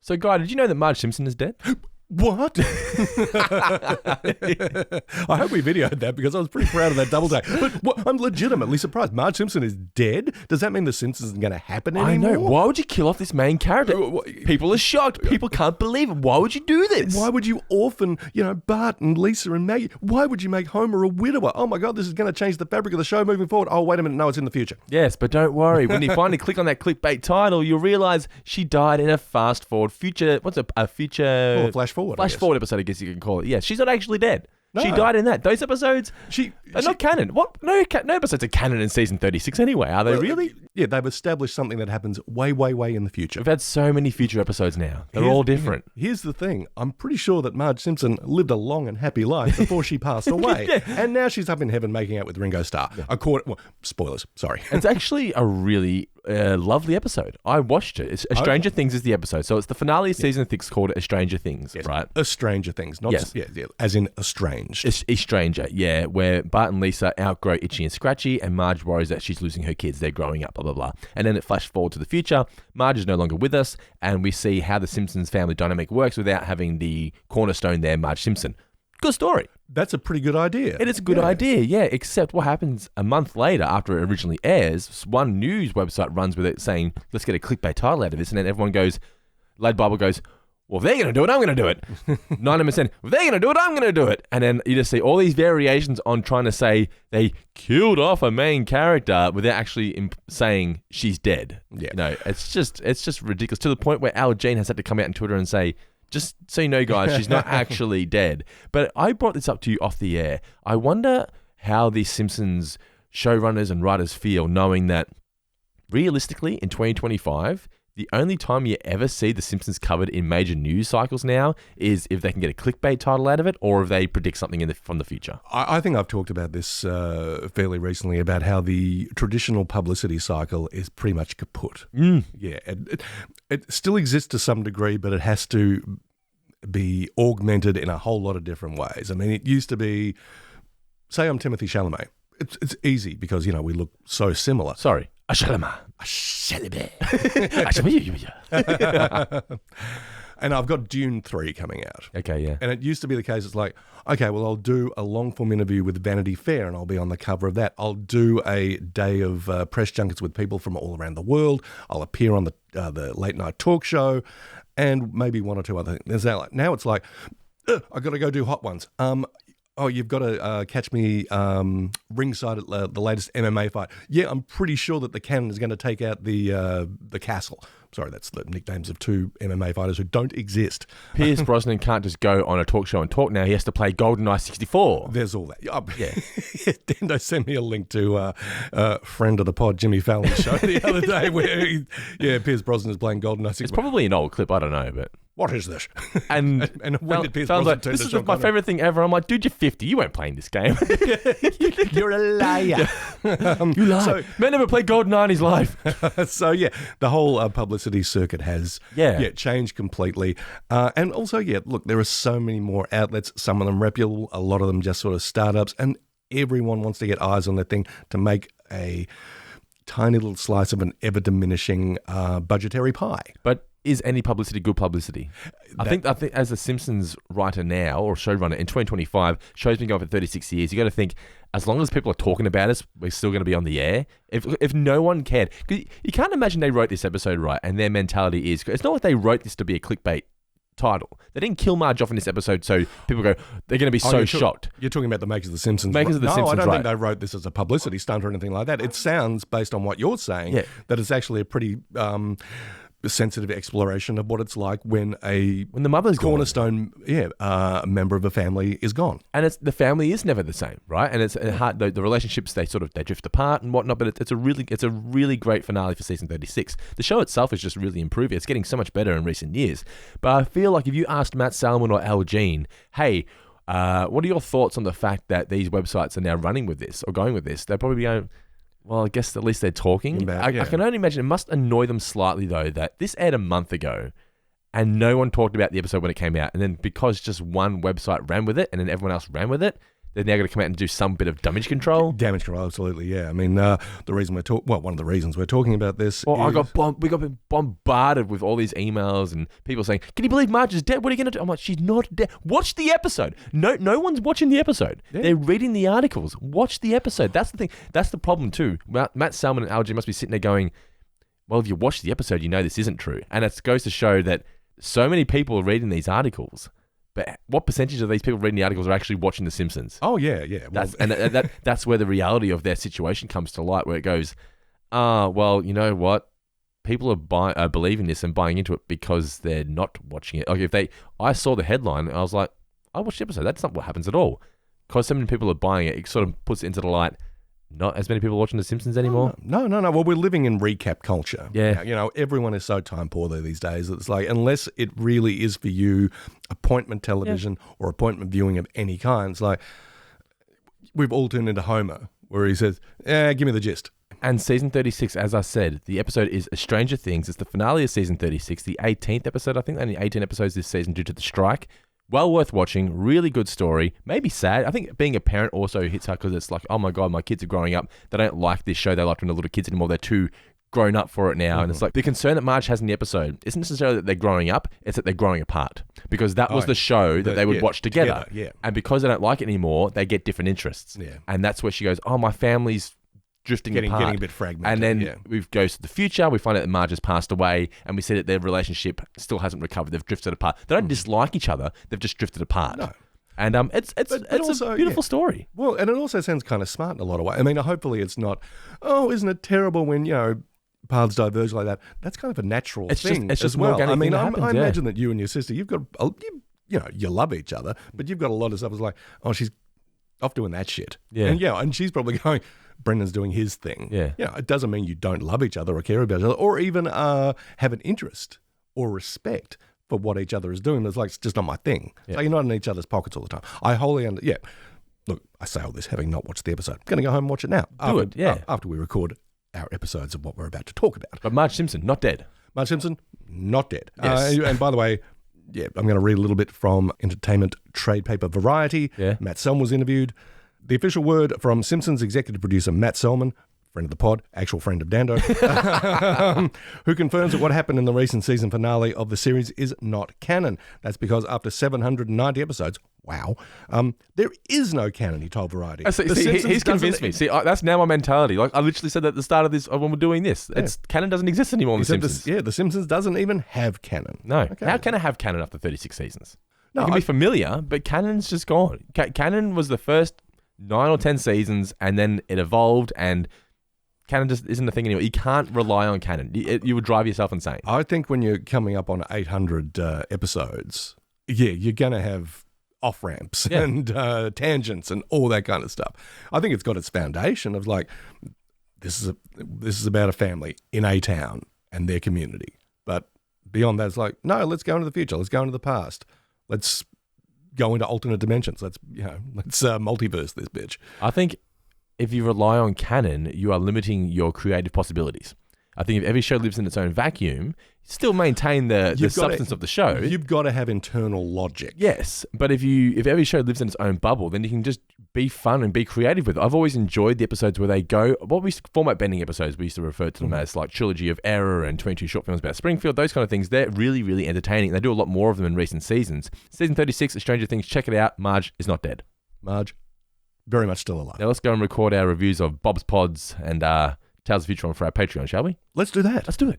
So, Guy, did you know that Marge Simpson is dead? What? I hope we videoed that because I was pretty proud of that double take. But I'm legitimately surprised. Marge Simpson is dead? Does that mean The Simpsons isn't going to happen anymore? I know. Why would you kill off this main character? People are shocked. People can't believe it. Why would you do this? Why would you orphan, Bart and Lisa and Maggie? Why would you make Homer a widower? Oh my God, this is going to change the fabric of the show moving forward. Oh, wait a minute. No, it's in the future. Yes, but don't worry. When you finally click on that clickbait title, you'll realize she died in a fast forward future. What's a future? Or flash forward. Flash forward episode, I guess you can call it. Yeah, she's not actually dead. No. She died in that. Those episodes, they're not canon. What? No episodes are canon in season 36 anyway, are they really? Yeah, they've established something that happens way, way, way in the future. We've had so many future episodes now. They're all different. Here's the thing. I'm pretty sure that Marge Simpson lived a long and happy life before she passed away. Yeah. And now she's up in heaven making out with Ringo Starr. Yeah. Spoilers, sorry. It's actually a really lovely episode. I watched it. It's A Stranger Things is the episode. So it's the finale of season 6 called A Stranger Things, right? A Stranger Things. Not as in estranged. Stranger, yeah, where Bart and Lisa outgrow Itchy and Scratchy, and Marge worries that she's losing her kids. They're growing up, blah, blah, blah. And then it flashes forward to the future. Marge is no longer with us, and we see how the Simpsons family dynamic works without having the cornerstone there, Marge Simpson. Good story. That's a pretty good idea. It is a good idea, yeah, except what happens a month later after it originally airs, one news website runs with it saying, let's get a clickbait title out of this, and then everyone goes, Lad Bible goes, well, if they're going to do it, I'm going to do it. 90%, if they're going to do it, I'm going to do it. And then you just see all these variations on trying to say they killed off a main character without actually saying she's dead. Yeah. No, it's just ridiculous to the point where Al Jean has had to come out on Twitter and say, just so you know, guys, she's not actually dead. But I brought this up to you off the air. I wonder how the Simpsons showrunners and writers feel knowing that realistically in 2025, the only time you ever see The Simpsons covered in major news cycles now is if they can get a clickbait title out of it or if they predict something from the future. I think I've talked about this fairly recently about how the traditional publicity cycle is pretty much kaput. Yeah, it still exists to some degree, but it has to be augmented in a whole lot of different ways. I mean, it used to be, say I'm Timothy Chalamet. It's easy because, we look so similar. Sorry. And I've got Dune 3 coming out. Okay, yeah. And it used to be the case, it's like, okay, well, I'll do a long-form interview with Vanity Fair and I'll be on the cover of that. I'll do a day of press junkets with people from all around the world. I'll appear on the late-night talk show and maybe one or two other things. Now it's like, I've got to go do hot ones. You've got to catch me ringside at the latest MMA fight. Yeah, I'm pretty sure that the Canon is going to take out the Castle. Sorry, that's the nicknames of two MMA fighters who don't exist. Pierce Brosnan can't just go on a talk show and talk now. He has to play GoldenEye 64. There's all that. Yeah. Dendo sent me a link to a friend of the pod, Jimmy Fallon's show the other day where Pierce Brosnan is playing GoldenEye 64. It's probably an old clip. I don't know, but... What is this? And when did Pierce Brosnan turn this to is Sean my Connery? favourite thing ever. I'm like, dude, you're 50. You weren't playing this game. You're a liar. You lie. Man never played GoldenEye in his life. So, the whole publicity circuit has changed completely. And also, look, there are so many more outlets. Some of them reputable, a lot of them just sort of startups. And everyone wants to get eyes on that thing to make a tiny little slice of an ever-diminishing budgetary pie. But is any publicity good publicity? I think as a Simpsons writer now or showrunner in 2025, show's been going for 36 years. You got to think, as long as people are talking about us, we're still going to be on the air. If no one cared, because you can't imagine they wrote this episode right, and their mentality is it's not like they wrote this to be a clickbait title. They didn't kill Marge off in this episode, so people go, they're going to be shocked. You're talking about the makers of The Simpsons. Makers of The Simpsons, I don't think they wrote this as a publicity stunt or anything like that. It sounds, based on what you're saying, that it's actually a pretty sensitive exploration of what it's like when the mother's cornerstone member of a family is gone. And the family is never the same, right? And it's hard. The relationships they drift apart and whatnot. But it's a really great finale for season 36. The show itself is just really improving. It's getting so much better in recent years. But I feel like if you asked Matt Salmon or Al Jean, hey, what are your thoughts on the fact that these websites are now running with this or going with this? They'd probably be going, well, I guess at least they're talking. I can only imagine it must annoy them slightly, though, that this aired a month ago and no one talked about the episode when it came out. And then because just one website ran with it and then everyone else ran with it, they're now going to come out and do some bit of damage control. Damage control, absolutely, yeah. I mean, the reason one of the reasons we're talking about this Well, is... we got bombarded with all these emails and people saying, "Can you believe Marge is dead? What are you going to do?" I'm like, "She's not dead. Watch the episode." No one's watching the episode. Yeah. They're reading the articles. Watch the episode. That's the thing. That's the problem too. Matt Salmon and Algie must be sitting there going, "Well, if you watch the episode, you know this isn't true." And it goes to show that so many people are reading these articles. But what percentage of these people reading the articles are actually watching The Simpsons? Oh, yeah. Well, that's where the reality of their situation comes to light, where it goes, well, you know what? People are believing this and buying into it because they're not watching it. Like I saw the headline, and I was like, I watched the episode. That's not what happens at all. Because so many people are buying it, it sort of puts it into the light. Not as many people watching The Simpsons anymore. No. Well, we're living in recap culture. Yeah. You know, everyone is so time poor these days. It's like, unless it really is for you, appointment television or appointment viewing of any kind, it's like, we've all turned into Homer, where he says, give me the gist. And season 36, as I said, the episode is Stranger Things. It's the finale of season 36, the 18th episode, I think, only 18 episodes this season due to the strike. Well worth watching. Really good story. Maybe sad. I think being a parent also hits hard because it's like, oh my God, my kids are growing up. They don't like this show. They like when they're little kids anymore. They're too grown up for it now. And it's like the concern that Marge has in the episode isn't necessarily that they're growing up. It's that they're growing apart. Because that was the show that they would watch together. Yeah. And because they don't like it anymore, they get different interests. Yeah. And that's where she goes, oh, my family's drifting apart. Getting a bit fragmented. And then we go to the future, we find out that Marge has passed away, and we see that their relationship still hasn't recovered. They've drifted apart. They don't dislike each other, they've just drifted apart. No. And it's also, a beautiful story. Well, and it also sounds kind of smart in a lot of ways. I mean, hopefully it's not, isn't it terrible when, paths diverge like that. That's kind of a natural thing it's just as well. I mean, I imagine that you and your sister, you've got, you love each other, but you've got a lot of stuff. It's like, she's off doing that shit. Yeah. And she's probably going, Brendan's doing his thing. Yeah. It doesn't mean you don't love each other or care about each other or even have an interest or respect for what each other is doing. It's like, it's just not my thing. Yeah. So you're not in each other's pockets all the time. I wholly Look, I say all this having not watched the episode. I'm going to go home and watch it now. After we record our episodes of what we're about to talk about. But Marge Simpson, not dead. Marge Simpson, not dead. Yes. And by the way, I'm going to read a little bit from entertainment trade paper Variety. Yeah. Matt Selman was interviewed. The official word from Simpsons executive producer Matt Selman, friend of the pod, actual friend of Dando, who confirms that what happened in the recent season finale of the series is not canon. That's because after 790 episodes, wow, there is no canon, he told Variety. He's convinced me. See, that's now my mentality. Like I literally said that at the start of this, when we're doing this, canon doesn't exist anymore in The Simpsons. The Simpsons doesn't even have canon. No. Okay. How can it have canon after 36 seasons? No, it can be familiar, but canon's just gone. Canon was the first 9 or 10 seasons, and then it evolved, and canon just isn't a thing anymore. You can't rely on canon. You would drive yourself insane. I think when you're coming up on 800 episodes, you're going to have off-ramps and tangents and all that kind of stuff. I think it's got its foundation of like, this is about a family in a town and their community. But beyond that, it's like, no, let's go into the future. Let's go into the past. Let's go into alternate dimensions. Let's multiverse this bitch. I think if you rely on canon, you are limiting your creative possibilities. I think if every show lives in its own vacuum, still maintain the substance of the show. You've got to have internal logic. Yes, but if every show lives in its own bubble, then you can just be fun and be creative with it. I've always enjoyed the episodes where they go, format bending episodes, we used to refer to them as like Trilogy of Error and 22 short films about Springfield, those kind of things. They're really, really entertaining. They do a lot more of them in recent seasons. Season 36 of Stranger Things, check it out. Marge is not dead. Marge, very much still alive. Now let's go and record our reviews of Bob's Pods and Tales of the Future for our Patreon, shall we? Let's do that. Let's do it.